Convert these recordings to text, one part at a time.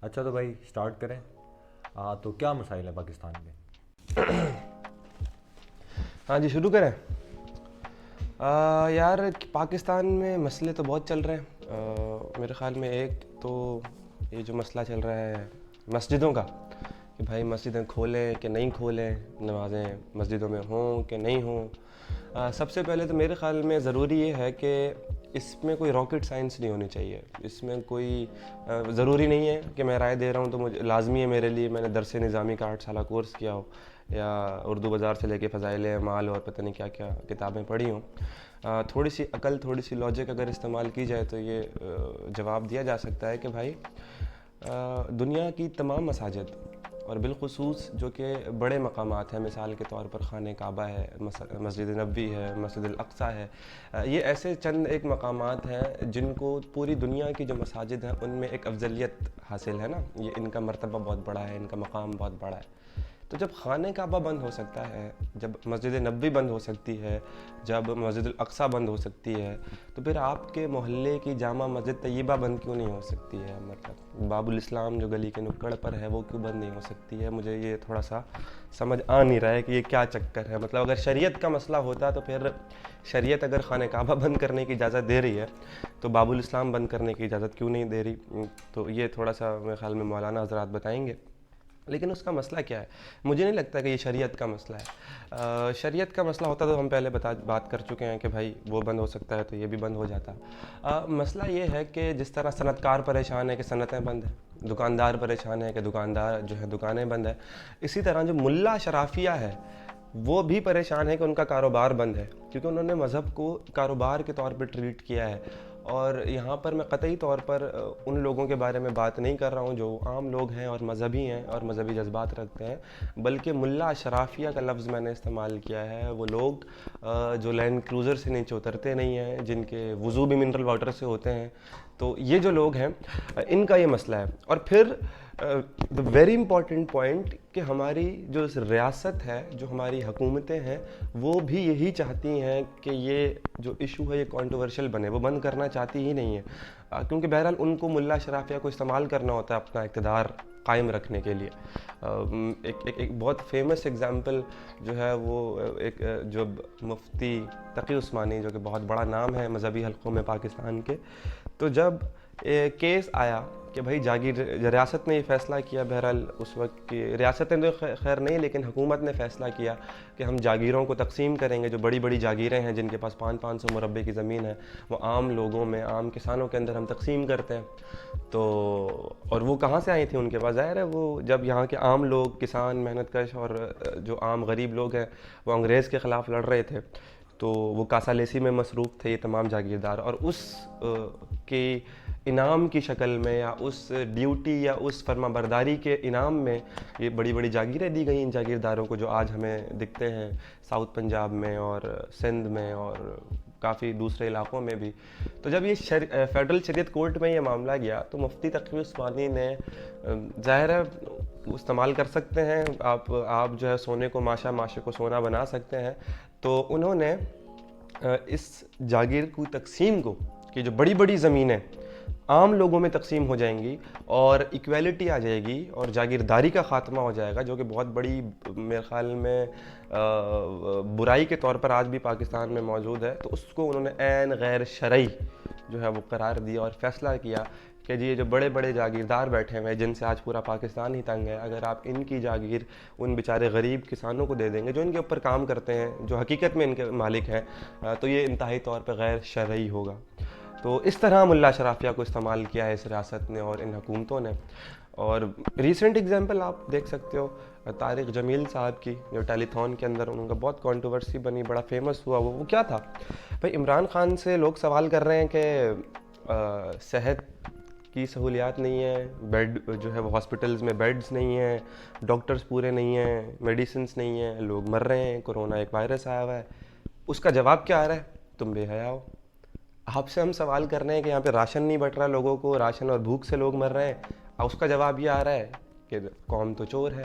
اچھا تو بھائی سٹارٹ کریں. تو کیا مسائل ہیں پاکستان میں؟ ہاں جی شروع کریں. یار پاکستان میں مسئلے تو بہت چل رہے ہیں. میرے خیال میں ایک تو یہ جو مسئلہ چل رہا ہے مسجدوں کا کہ بھائی مسجدیں کھولیں کہ نہیں کھولیں, نمازیں مسجدوں میں ہوں کہ نہیں ہوں. سب سے پہلے تو میرے خیال میں ضروری یہ ہے کہ اس میں کوئی راکٹ سائنس نہیں ہونی چاہیے. اس میں کوئی ضروری نہیں ہے کہ میں رائے دے رہا ہوں تو مجھے لازمی ہے میرے لیے میں نے درس نظامی کا 8 سالہ کورس کیا ہو یا اردو بازار سے لے کے فضائل اعمال اور پتہ نہیں کیا کیا کتابیں پڑھی ہوں. تھوڑی سی عقل تھوڑی سی لاجک اگر استعمال کی جائے تو یہ جواب دیا جا سکتا ہے کہ بھائی دنیا کی تمام مساجد اور بالخصوص جو کہ بڑے مقامات ہیں, مثال کے طور پر خانہ کعبہ ہے, مسجد نبوی ہے, مسجد الاقصیٰ ہے, یہ ایسے چند ایک مقامات ہیں جن کو پوری دنیا کی جو مساجد ہیں ان میں ایک افضلیت حاصل ہے نا. یہ ان کا مرتبہ بہت بڑا ہے, ان کا مقام بہت بڑا ہے. تو جب خانہ کعبہ بند ہو سکتا ہے, جب مسجد نبوی بند ہو سکتی ہے, جب مسجد الاقصیٰ بند ہو سکتی ہے, تو پھر آپ کے محلے کی جامع مسجد طیبہ بند کیوں نہیں ہو سکتی ہے؟ مطلب باب الاسلام جو گلی کے نکڑ پر ہے وہ کیوں بند نہیں ہو سکتی ہے؟ مجھے یہ تھوڑا سا سمجھ آ نہیں رہا ہے کہ یہ کیا چکر ہے. مطلب اگر شریعت کا مسئلہ ہوتا تو پھر شریعت اگر خانہ کعبہ بند کرنے کی اجازت دے رہی ہے تو باب الاسلام بند کرنے کی اجازت کیوں نہیں دے رہی؟ تو یہ تھوڑا سا میرے خیال میں مولانا حضرات بتائیں گے. لیکن اس کا مسئلہ کیا ہے؟ مجھے نہیں لگتا کہ یہ شریعت کا مسئلہ ہے. شریعت کا مسئلہ ہوتا تو ہم پہلے بات کر چکے ہیں کہ بھائی وہ بند ہو سکتا ہے تو یہ بھی بند ہو جاتا. مسئلہ یہ ہے کہ جس طرح صنعت کار پریشان ہے کہ صنعتیں بند ہیں, دکاندار پریشان ہے کہ دکاندار جو ہے دکانیں بند ہیں, اسی طرح جو ملا شرافیہ ہے وہ بھی پریشان ہے کہ ان کا کاروبار بند ہے, کیونکہ انہوں نے مذہب کو کاروبار کے طور پہ ٹریٹ کیا ہے. اور یہاں پر میں قطعی طور پر ان لوگوں کے بارے میں بات نہیں کر رہا ہوں جو عام لوگ ہیں اور مذہبی ہیں اور مذہبی جذبات رکھتے ہیں, بلکہ ملا اشرافیہ کا لفظ میں نے استعمال کیا ہے. وہ لوگ جو لینڈ کروزر سے نیچے اترتے نہیں ہیں, جن کے وضو بھی منرل واٹر سے ہوتے ہیں, تو یہ جو لوگ ہیں ان کا یہ مسئلہ ہے. اور پھر دا ویری امپورٹنٹ پوائنٹ کہ ہماری جو ریاست ہے, جو ہماری حکومتیں ہیں, وہ بھی یہی چاہتی ہیں کہ یہ جو ایشو ہے یہ کانٹروورشل بنے, وہ بند کرنا چاہتی ہی نہیں ہے, کیونکہ بہرحال ان کو ملا شرافیہ کو استعمال کرنا ہوتا ہے اپنا اقتدار قائم رکھنے کے لیے. ایک بہت فیمس ایگزامپل جو ہے وہ ایک جو مفتی تقی عثمانی, جو کہ بہت بڑا نام ہے مذہبی حلقوں میں پاکستان کے, تو جب کیس آیا کہ بھائی جاگیر ریاست نے یہ فیصلہ کیا, بہرحال اس وقت کی ریاستیں تو خیر نہیں لیکن حکومت نے فیصلہ کیا کہ ہم جاگیروں کو تقسیم کریں گے. جو بڑی بڑی جاگیریں ہیں جن کے پاس 500 مربع کی زمین ہے, وہ عام لوگوں میں, عام کسانوں کے اندر ہم تقسیم کرتے ہیں. تو اور وہ کہاں سے آئی تھیں؟ ان کے پاس ظاہر ہے وہ جب یہاں کے عام لوگ, کسان, محنت کش اور جو عام غریب لوگ ہیں وہ انگریز کے خلاف لڑ رہے تھے, تو وہ کاسالیسی میں مصروف تھے یہ تمام جاگیردار, اور اس کی انعام کی شکل میں یا اس ڈیوٹی یا اس فرما برداری کے انعام میں یہ بڑی بڑی جاگیریں دی گئیں ان جاگیرداروں کو, جو آج ہمیں دکھتے ہیں ساؤتھ پنجاب میں اور سندھ میں اور کافی دوسرے علاقوں میں بھی. تو جب یہ فیڈرل شریعت کورٹ میں یہ معاملہ گیا تو مفتی تقی عثمانی نے, ظاہر ہے استعمال کر سکتے ہیں آپ جو ہے سونے کو ماشا, ماشے کو سونا بنا سکتے ہیں, تو انہوں نے اس جاگیر کی تقسیم کو کہ جو بڑی بڑی زمینیں عام لوگوں میں تقسیم ہو جائیں گی اور ایکویلٹی آ جائے گی اور جاگیرداری کا خاتمہ ہو جائے گا, جو کہ بہت بڑی میرے خیال میں برائی کے طور پر آج بھی پاکستان میں موجود ہے, تو اس کو انہوں نے عین غیر شرعی جو ہے وہ قرار دیا اور فیصلہ کیا کہ جی یہ جو بڑے بڑے جاگیردار بیٹھے ہوئے ہیں جن سے آج پورا پاکستان ہی تنگ ہے, اگر آپ ان کی جاگیر ان بیچارے غریب کسانوں کو دے دیں گے جو ان کے اوپر کام کرتے ہیں, جو حقیقت میں ان کے مالک ہیں, تو یہ انتہائی طور پہ غیر شرعی ہوگا. تو اس طرح ملا شرافیہ کو استعمال کیا ہے اس ریاست نے اور ان حکومتوں نے. اور ریسنٹ ایگزامپل آپ دیکھ سکتے ہو طارق جمیل صاحب کی, جو ٹیلی تھون کے اندر ان کا بہت کنٹروورسی بنی, بڑا فیمس ہوا. وہ کیا تھا بھائی, عمران خان سے لوگ سوال کر رہے ہیں کہ صحت کی سہولیات نہیں ہے, بیڈ جو ہے وہ ہاسپٹلز میں بیڈز نہیں ہیں, ڈاکٹرز پورے نہیں ہیں, میڈیسنس نہیں ہیں, لوگ مر رہے ہیں, کورونا ایک وائرس آیا ہوا ہے. اس کا جواب کیا آ رہا ہے؟ تم بے حیا ہو. آپ سے ہم سوال کر رہے ہیں کہ یہاں پہ راشن نہیں بٹ رہا لوگوں کو, راشن اور بھوک سے لوگ مر رہے ہیں, اس کا جواب یہ آ رہا ہے کہ قوم تو چور ہے.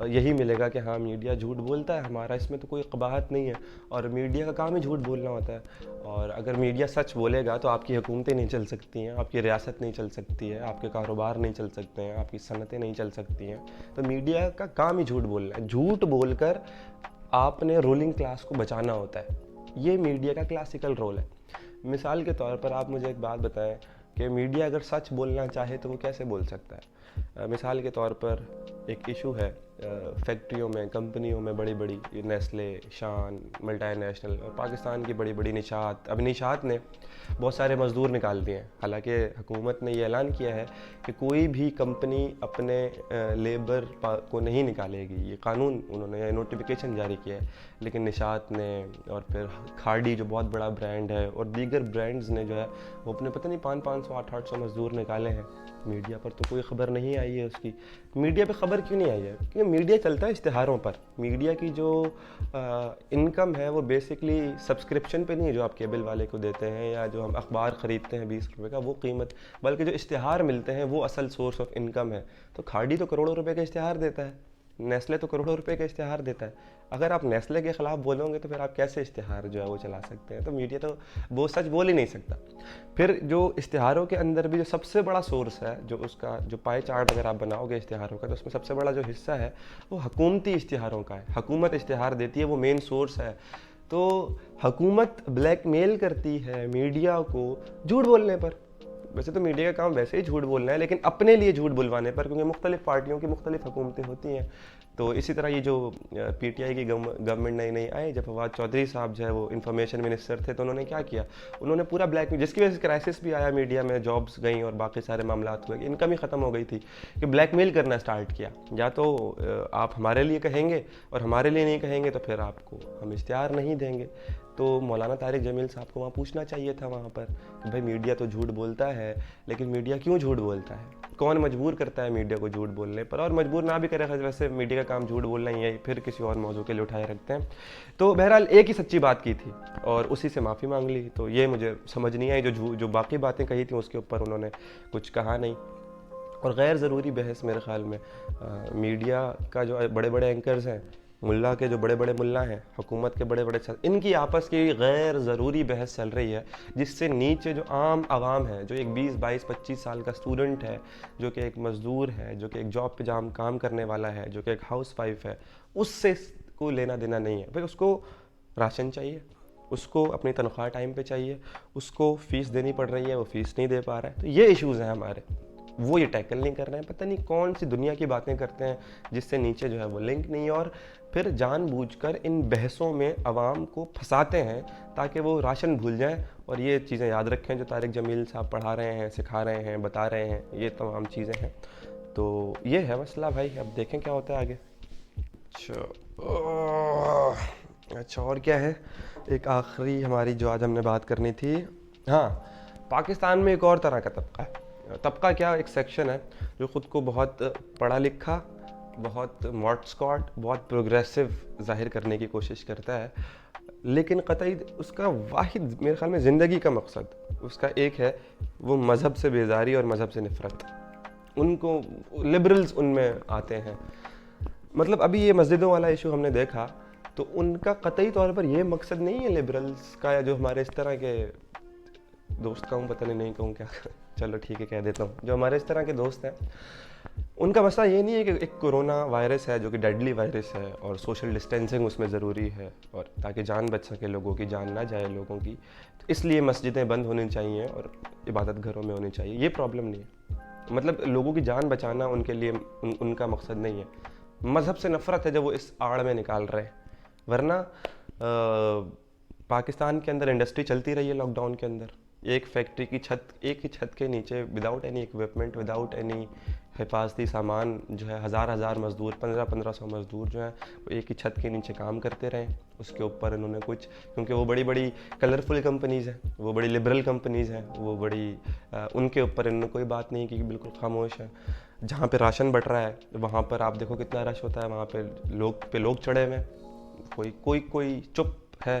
یہی ملے گا کہ ہاں میڈیا جھوٹ بولتا ہے، ہمارا اس میں تو کوئی قباحت نہیں ہے، اور میڈیا کا کام ہی جھوٹ بولنا ہوتا ہے. اور اگر میڈیا سچ بولے گا تو آپ کی حکومتیں نہیں چل سکتی ہیں، آپ کی ریاست نہیں چل سکتی ہے، آپ کے کاروبار نہیں چل سکتے ہیں، آپ کی صنعتیں نہیں چل سکتی ہیں. تو میڈیا کا کام ہی جھوٹ بولنا ہے. جھوٹ بول کر آپ نے رولنگ کلاس کو بچانا ہوتا ہے. یہ میڈیا کا کلاسیکل رول ہے. مثال کے طور پر آپ مجھے ایک بات بتائیں کہ میڈیا اگر سچ بولنا چاہے تو وہ کیسے بول سکتا ہے؟ مثال کے طور پر ایک ایشو ہے فیکٹریوں میں، کمپنیوں میں، بڑی بڑی نیسلے، شان، ملٹی نیشنل اور پاکستان کی بڑی بڑی نشات، اب نشات نے بہت سارے مزدور نکال دیے ہیں. حالانکہ حکومت نے یہ اعلان کیا ہے کہ کوئی بھی کمپنی اپنے لیبر کو نہیں نکالے گی، یہ قانون انہوں نے نوٹیفیکیشن جاری کیا ہے. لیکن نشات نے اور پھر کھاڑی جو بہت بڑا برانڈ ہے اور دیگر برانڈز نے جو ہے وہ اپنے پتہ نہیں 500 800 مزدور نکالے ہیں. میڈیا پر تو کوئی خبر نہیں آئی ہے اس کی. میڈیا پہ خبر کیوں نہیں آئی ہے؟ کیونکہ میڈیا چلتا ہے اشتہاروں پر. میڈیا کی جو انکم ہے وہ بیسکلی سبسکرپشن پہ نہیں ہے جو آپ کیبل والے کو دیتے ہیں یا جو ہم اخبار خریدتے ہیں 20 روپے کا وہ قیمت، بلکہ جو اشتہار ملتے ہیں وہ اصل سورس آف انکم ہے. تو کھاڑی تو کروڑوں روپے کا اشتہار دیتا ہے، نیسلے تو کروڑوں روپے کا اشتہار دیتا ہے. اگر آپ نیسلے کے خلاف بولو گے تو پھر آپ کیسے اشتہار جو ہے وہ چلا سکتے ہیں؟ تو میڈیا تو وہ سچ بول ہی نہیں سکتا. پھر جو اشتہاروں کے اندر بھی جو سب سے بڑا سورس ہے، جو اس کا جو پائے چارٹ اگر آپ بناؤ گے اشتہاروں کا، تو اس میں سب سے بڑا جو حصہ ہے وہ حکومتی اشتہاروں کا ہے. حکومت اشتہار دیتی ہے، وہ مین سورس ہے. تو حکومت بلیک میل کرتی ہے میڈیا کو جھوٹ بولنے پر. ویسے تو میڈیا کا کام ویسے ہی جھوٹ بولنا ہے، لیکن اپنے لیے جھوٹ بلوانے پر، کیونکہ مختلف پارٹیوں کی مختلف حکومتیں ہوتی ہیں. تو اسی طرح یہ جو پی ٹی آئی کی گورنمنٹ نئی آئی، جب فواد چودھری صاحب جو ہے وہ انفارمیشن منسٹر تھے، تو انہوں نے کیا کیا؟ انہوں نے پورا بلیک میل، جس کی وجہ سے کرائسس بھی آیا میڈیا میں، جابس گئیں اور باقی سارے معاملات ہوئے، انکم ہی ختم ہو گئی تھی، کہ بلیک میل کرنا اسٹارٹ کیا. یا تو آپ ہمارے لیے کہیں گے اور ہمارے لیے نہیں کہیں گے تو پھر آپ کو ہم اشتہار نہیں دیں گے. تو مولانا طارق جمیل صاحب کو وہاں پوچھنا چاہیے تھا وہاں پر کہ بھائی میڈیا تو جھوٹ بولتا ہے، لیکن میڈیا کیوں جھوٹ بولتا ہے؟ کون مجبور کرتا ہے میڈیا کو جھوٹ بولنے پر؟ اور مجبور نہ بھی کرے، ویسے میڈیا کا کام جھوٹ بولنا ہی ہے، پھر کسی اور موضوع کے لیے اٹھائے رکھتے ہیں. تو بہرحال ایک ہی سچی بات کی تھی اور اسی سے معافی مانگ لی. تو یہ مجھے سمجھ نہیں آئی، جو باقی باتیں کہی تھیں اس کے اوپر انہوں نے کچھ کہا نہیں. اور غیر ضروری بحث میرے خیال میں میڈیا کا جو بڑے بڑے اینکرز ہیں، ملا کے جو بڑے بڑے ملا ہیں، حکومت کے بڑے بڑے، ان کی آپس کی غیر ضروری بحث چل رہی ہے، جس سے نیچے جو عام عوام ہے، جو ایک 20 22 25 سال کا اسٹوڈنٹ ہے، جو کہ ایک مزدور ہے، جو کہ ایک جاب پہ کام کرنے والا ہے، جو کہ ایک ہاؤس وائف ہے، اس سے کوئی لینا دینا نہیں ہے. بھائی اس کو راشن چاہیے، اس کو اپنی تنخواہ ٹائم پہ چاہیے، اس کو فیس دینی پڑ رہی ہے، وہ فیس نہیں دے پا رہا ہے. تو یہ ایشوز ہیں ہمارے، وہ یہ ٹیکل نہیں کر رہے ہیں. پتہ نہیں کون سی دنیا کی باتیں کرتے ہیں جس سے نیچے جو ہے وہ لنک نہیں ہے، اور پھر جان بوجھ کر ان بحثوں میں عوام کو پھنساتے ہیں تاکہ وہ راشن بھول جائیں. اور یہ چیزیں یاد رکھیں جو طارق جمیل صاحب پڑھا رہے ہیں، سکھا رہے ہیں، بتا رہے ہیں، یہ تمام چیزیں ہیں. تو یہ ہے مسئلہ بھائی، اب دیکھیں کیا ہوتا ہے آگے. اچھا اور کیا ہے؟ ایک آخری ہماری جو آج ہم نے بات کرنی تھی، ہاں، پاکستان میں ایک اور طرح کا طبقہ ہے. طبقہ کیا؟ ایک سیکشن ہے جو خود کو بہت پڑھا لکھا، بہت ماڈ اسکاٹ، بہت پروگریسو ظاہر کرنے کی کوشش کرتا ہے، لیکن قطعی اس کا واحد میرے خیال میں زندگی کا مقصد اس کا ایک ہے، وہ مذہب سے بیزاری اور مذہب سے نفرت. ان کو لبرلز ان میں آتے ہیں. مطلب ابھی یہ مسجدوں والا ایشو ہم نے دیکھا، تو ان کا قطعی طور پر یہ مقصد نہیں ہے لبرلز کا، یا جو ہمارے اس طرح کے دوست کہوں، پتہ نہیں کہوں کیا، چلو ٹھیک ہے کہہ دیتا ہوں، جو ہمارے اس طرح کے دوست ہیں، ان کا مسئلہ یہ نہیں ہے کہ ایک کورونا وائرس ہے جو کہ ڈیڈلی وائرس ہے اور سوشل ڈسٹینسنگ اس میں ضروری ہے، اور تاکہ جان بچ سکے، لوگوں کی جان نہ جائے لوگوں کی، تو اس لیے مسجدیں بند ہونی چاہیے اور عبادت گھروں میں ہونی چاہیے. یہ پرابلم نہیں ہے. مطلب لوگوں کی جان بچانا ان کے لیے ان کا مقصد نہیں ہے. مذہب سے نفرت ہے جب وہ اس آڑ میں نکال رہے ہیں. ورنہ پاکستان کے اندر انڈسٹری چلتی رہی ہے لاک ڈاؤن کے اندر. ایک فیکٹری کی چھت، ایک ہی چھت کے نیچے، without any equipment, without any حفاظتی سامان، جو ہے ہزار مزدور، 1500 مزدور جو ہیں وہ ایک ہی چھت کے نیچے کام کرتے رہے. اس کے اوپر انہوں نے کچھ، کیونکہ وہ بڑی بڑی کلرفل کمپنیز ہیں، وہ بڑی لبرل کمپنیز ہیں، وہ بڑی ان کے اوپر انہوں نے کوئی بات نہیں کی، بالکل خاموش ہے. جہاں پہ راشن بٹ رہا ہے وہاں پر آپ دیکھو کتنا رش ہوتا ہے، وہاں پہ لوگ چڑھے ہوئے ہیں، کوئی چپ ہے.